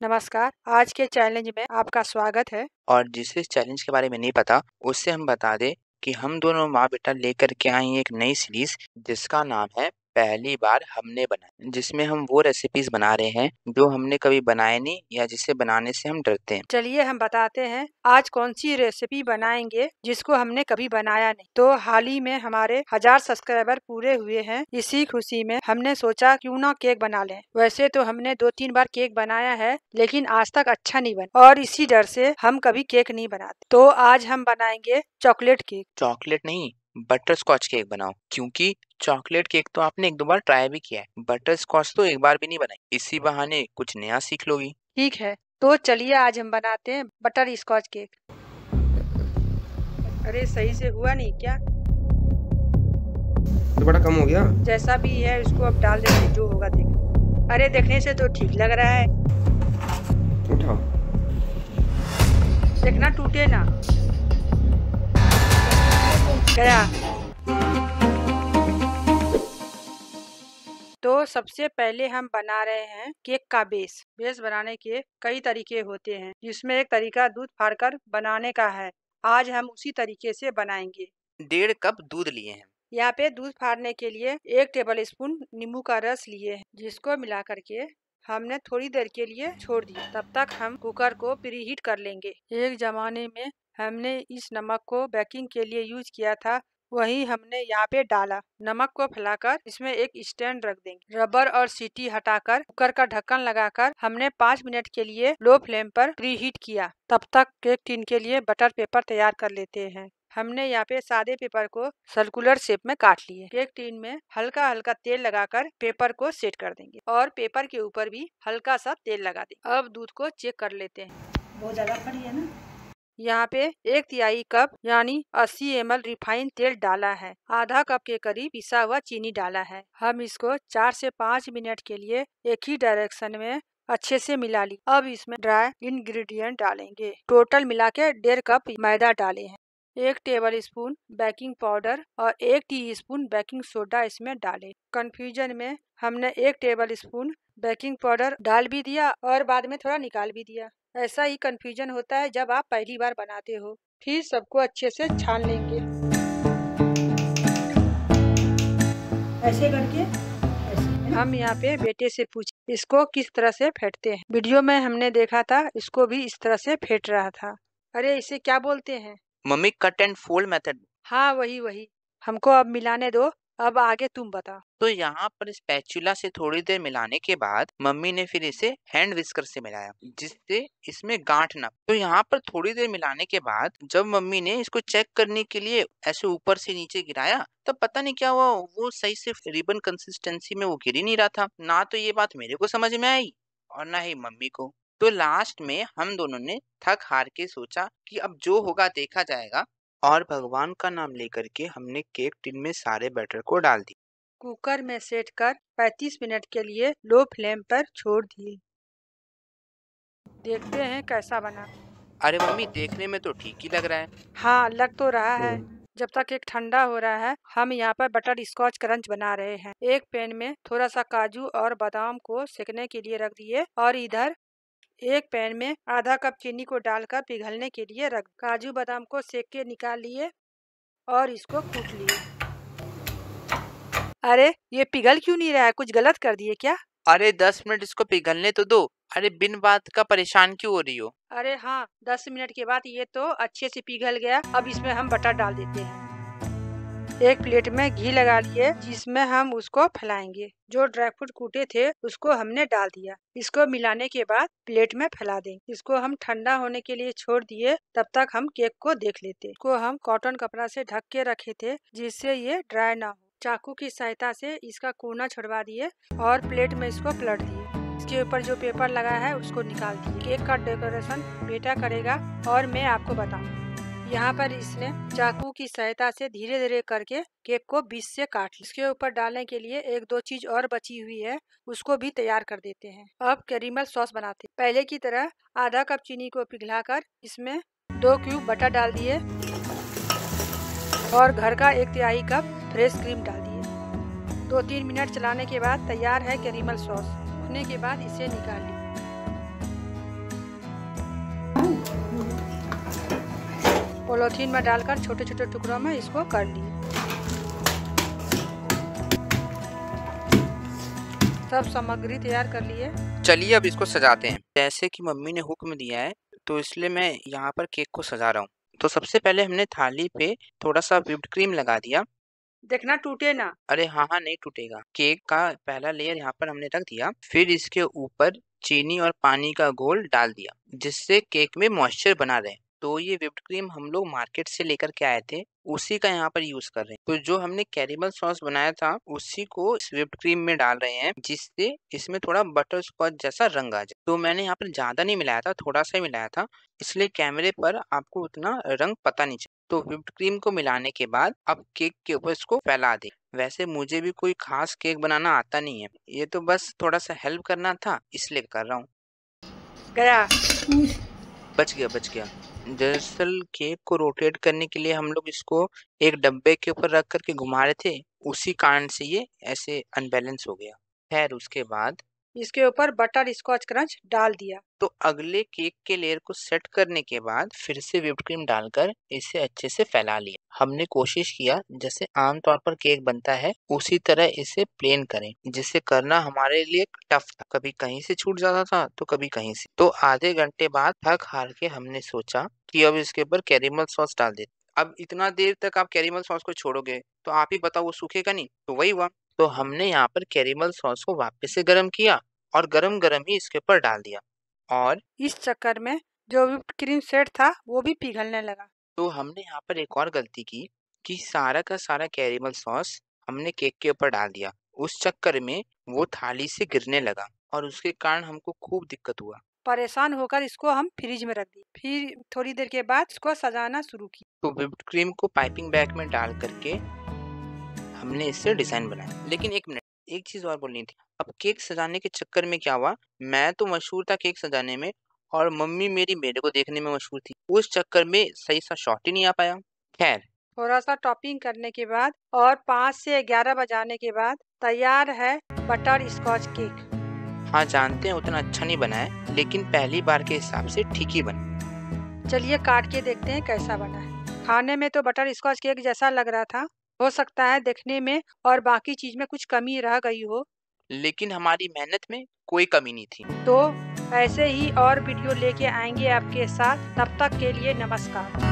नमस्कार, आज के चैलेंज में आपका स्वागत है। और जिसे इस चैलेंज के बारे में नहीं पता, उससे हम बता दें कि हम दोनों माँ-बेटा लेकर के आए हैं एक नई सीरीज़ जिसका नाम है पहली बार हमने बनाया, जिसमें हम वो रेसिपीज़ बना रहे हैं जो हमने कभी बनाए नहीं या जिसे बनाने से हम डरते हैं। चलिए हम बताते हैं आज कौन सी रेसिपी बनाएंगे जिसको हमने कभी बनाया नहीं। तो हाल ही में हमारे 1000 सब्सक्राइबर पूरे हुए हैं। इसी खुशी में हमने सोचा क्यों ना केक बना लें। वैसे तो हमने 2-3 बार केक बनाया है, लेकिन आज तक अच्छा नहीं बना और इसी डर से हम कभी केक नहीं बनाते। तो आज हम बनाएंगे चॉकलेट केक। चॉकलेट नहीं, बटरस्कॉच केक बनाओ, क्योंकि चॉकलेट केक तो आपने 1-2 बार ट्राई भी किया है, बटरस्कॉच तो एक बार भी नहीं बनाई। इसी बहाने कुछ नया सीख लोगी। ठीक है, तो चलिए आज हम बनाते हैं बटर स्कॉच केक। अरे सही से हुआ नहीं क्या? तो बड़ा कम हो गया। जैसा भी है उसको अब डाल देंगे, जो होगा देख। अरे देखने से तो ठीक लग रहा है। उठाओ। देखना टूटे ना। गया। तो सबसे पहले हम बना रहे हैं केक का बेस। बेस बनाने के कई तरीके होते हैं, जिसमें एक तरीका दूध फाड़कर बनाने का है। आज हम उसी तरीके से बनाएंगे। 1.5 कप दूध लिए हैं। यहाँ पे दूध फाड़ने के लिए 1 टेबल स्पून नींबू का रस लिए हैं, जिसको मिला करके हमने थोड़ी देर के लिए छोड़ दिया। तब तक हम कुकर को प्रीहीट कर लेंगे। एक जमाने में हमने इस नमक को बेकिंग के लिए यूज किया था, वही हमने यहाँ पे डाला। नमक को फैलाकर इसमें एक स्टैंड रख देंगे। रबर और सीटी हटाकर कुकर का ढक्कन लगाकर हमने 5 मिनट के लिए लो फ्लेम पर प्रीहीट किया। तब तक केक टिन के लिए बटर पेपर तैयार कर लेते हैं। हमने यहाँ पे सादे पेपर को सर्कुलर शेप में काट लिए। केक टिन में हल्का हल्का तेल लगाकर पेपर को सेट कर देंगे और पेपर के ऊपर भी हल्का सा तेल लगा देंगे। अब दूध को चेक कर लेते हैं। बहुत ज्यादा खड़ी है ना। यहाँ पे 1/3 कप यानी 80 ml रिफाइंड तेल डाला है। आधा कप के करीब पिसा हुआ चीनी डाला है। हम इसको 4 से 5 मिनट के लिए एक ही डायरेक्शन में अच्छे से मिला ली। अब इसमें ड्राई इंग्रेडिएंट डालेंगे। टोटल मिला के 1.5 कप मैदा डाले हैं। 1 टेबल स्पून बेकिंग पाउडर और 1 टीस्पून बेकिंग सोडा इसमें डालें। कंफ्यूजन में हमने 1 टेबल स्पून बेकिंग पाउडर डाल भी दिया और बाद में थोड़ा निकाल भी दिया। ऐसा ही कंफ्यूजन होता है जब आप पहली बार बनाते हो। फिर सबको अच्छे से छान लेंगे। ऐसे करके हम यहाँ पे बेटे से पूछे इसको किस तरह से फेंटते हैं। वीडियो में हमने देखा था, इसको भी इस तरह से फेंट रहा था। अरे इसे क्या बोलते हैं? Mummy, cut and fold method. हाँ वही। हमको अब मिलाने दो, अब आगे तुम बताओ। तो यहाँ पर स्पैचुला से थोड़ी देर मिलाने के बाद मम्मी ने फिर इसे हैंड विस्कर से मिलाया, जिससे इसमें गांठ ना। तो यहाँ पर थोड़ी देर मिलाने के बाद जब मम्मी ने इसको चेक करने के लिए ऐसे ऊपर से नीचे गिराया, तब पता नहीं क्या हुआ, वो सही से रिबन कंसिस्टेंसी में वो गिर ही नहीं रहा था। ना तो ये बात मेरे को समझ में आई और ना ही मम्मी को। तो लास्ट में हम दोनों ने थक हार के सोचा कि अब जो होगा देखा जाएगा, और भगवान का नाम लेकर के हमने केक टिन में सारे बैटर को डाल दिया। कुकर में सेट कर 35 मिनट के लिए लो फ्लेम पर छोड़ दिए। देखते हैं कैसा बना। अरे मम्मी, देखने में तो ठीक ही लग रहा है। हाँ लग तो रहा है। जब तक केक ठंडा हो रहा है, हम यहाँ पर बटर स्कॉच क्रंच बना रहे हैं। एक पैन में थोड़ा सा काजू और बादाम को सेकने के लिए रख दिए और इधर एक पैन में आधा कप चीनी को डालकर पिघलने के लिए रख। काजू बादाम को सेक के निकाल लिए और इसको कूट लिए। अरे ये पिघल क्यों नहीं रहा है? कुछ गलत कर दिए क्या? अरे 10 मिनट इसको पिघलने तो दो। अरे बिन बात का परेशान क्यों हो रही हो? अरे हाँ, 10 मिनट के बाद ये तो अच्छे से पिघल गया। अब इसमें हम बटर डाल देते हैं। एक प्लेट में घी लगा लिए, जिसमें हम उसको फैलाएंगे। जो ड्राई फ्रूट कूटे थे उसको हमने डाल दिया। इसको मिलाने के बाद प्लेट में फैला देंगे। इसको हम ठंडा होने के लिए छोड़ दिए। तब तक हम केक को देख लेते। इसको हम कॉटन कपड़ा से ढक के रखे थे, जिससे ये ड्राई ना हो। चाकू की सहायता से इसका कोना छुड़वा दिए और प्लेट में इसको पलट दिए। इसके ऊपर जो पेपर लगा है उसको निकाल दिए। केक का डेकोरेशन बेटा करेगा और मैं आपको बताऊँ। यहाँ पर इसने चाकू की सहायता से धीरे धीरे करके केक को बीच से काट लिया। इसके ऊपर डालने के लिए 1-2 चीज और बची हुई है, उसको भी तैयार कर देते हैं। अब कैरेमल सॉस बनाते हैं। पहले की तरह आधा कप चीनी को पिघलाकर इसमें 2 क्यूब बटर डाल दिए और घर का 1/3 कप फ्रेश क्रीम डाल दिए। 2-3 मिनट चलाने के बाद तैयार है कैरेमल सॉस। होने के बाद इसे निकाल लिया। पॉलीथीन में डालकर छोटे छोटे टुकड़ों में इसको कर लिए। सब सामग्री तैयार कर लिए। चलिए अब इसको सजाते हैं। जैसे कि मम्मी ने हुक्म दिया है तो इसलिए मैं यहाँ पर केक को सजा रहा हूँ। तो सबसे पहले हमने थाली पे थोड़ा सा व्हिप्ड क्रीम लगा दिया। देखना टूटे ना। अरे हाँ हाँ, नहीं टूटेगा। केक का पहला लेयर यहाँ पर हमने रख दिया। फिर इसके ऊपर चीनी और पानी का घोल डाल दिया जिससे केक में मॉइस्चर बना रहे। तो ये व्हिप्ड क्रीम हम लोग मार्केट से लेकर के आए थे, उसी का यहाँ पर यूज कर रहे हैं। तो जो हमने कैरेमल सॉस बनाया था उसी को इस व्हिप्ड क्रीम में डाल रहे हैं जिससे इसमें थोड़ा बटर स्कॉच जैसा रंग आ जाए। तो मैंने यहाँ पर ज्यादा नहीं मिलाया था, थोड़ा सा ही मिलाया था, इसलिए कैमरे पर आपको उतना रंग पता नहीं चला। तो व्हिप्ड क्रीम को मिलाने के बाद अब केक के ऊपर इसको फैला दे। वैसे मुझे भी कोई खास केक बनाना आता नहीं है, ये तो बस थोड़ा सा हेल्प करना था इसलिए कर रहा हूँ। गया। बच गया। दरअसल केक को रोटेट करने के लिए हम लोग इसको एक डब्बे के ऊपर रख करके घुमा रहे थे, उसी कारण से ये ऐसे अनबैलेंस हो गया। खैर उसके बाद इसके ऊपर बटर स्कॉच क्रंच डाल दिया। तो अगले केक के लेयर को सेट करने के बाद फिर से व्हिप्ड क्रीम डालकर इसे अच्छे से फैला लिया। हमने कोशिश किया जैसे आमतौर पर केक बनता है उसी तरह इसे प्लेन करें, जिसे करना हमारे लिए टफ था। कभी कहीं से छूट जाता था तो कभी कहीं से। तो आधे घंटे बाद थक हार के हमने सोचा कि अब इसके ऊपर कैरेमल सॉस डाल देते। अब इतना देर तक आप कैरेमल सॉस को छोड़ोगे तो आप ही बताओ वो सूखेगा नहीं। तो वही हुआ। तो हमने यहाँ पर कैरेमल सॉस को वापस से गर्म किया और गरम गरम ही इसके ऊपर डाल दिया, और इस चक्कर में जो व्हिप्ड क्रीम सेट था वो भी पिघलने लगा। तो हमने यहाँ पर एक और गलती की कि सारा का सारा कैरेमल सॉस हमने केक के ऊपर डाल दिया। उस चक्कर में वो थाली से गिरने लगा और उसके कारण हमको खूब दिक्कत हुआ। परेशान होकर इसको हम फ्रिज में रख दिए। फिर थोड़ी देर के बाद इसको सजाना शुरू किया। तो व्हिप्ड क्रीम को पाइपिंग बैग में डाल करके हमने इससे डिजाइन बनाया। लेकिन एक मिनट, एक चीज और बोलनी थी। अब केक सजाने के चक्कर में क्या हुआ, मैं तो मशहूर था केक सजाने में और मम्मी मेरी मेरे को देखने में मशहूर थी। उस चक्कर में सही सा शॉट ही नहीं आ पाया। खैर थोड़ा सा टॉपिंग करने के बाद और 5 से 11 बजाने के बाद तैयार है बटर स्कॉच केक। हाँ जानते हैं उतना अच्छा नहीं बना है, लेकिन पहली बार के हिसाब से ठीक ही बना। चलिए काट के देखते हैं कैसा बना है। खाने में तो बटर स्कॉच केक जैसा लग रहा था, हो सकता है देखने में और बाकी चीज में कुछ कमी रह गई हो, लेकिन हमारी मेहनत में कोई कमी नहीं थी। तो ऐसे ही और वीडियो लेके आएंगे आपके साथ। तब तक के लिए नमस्कार।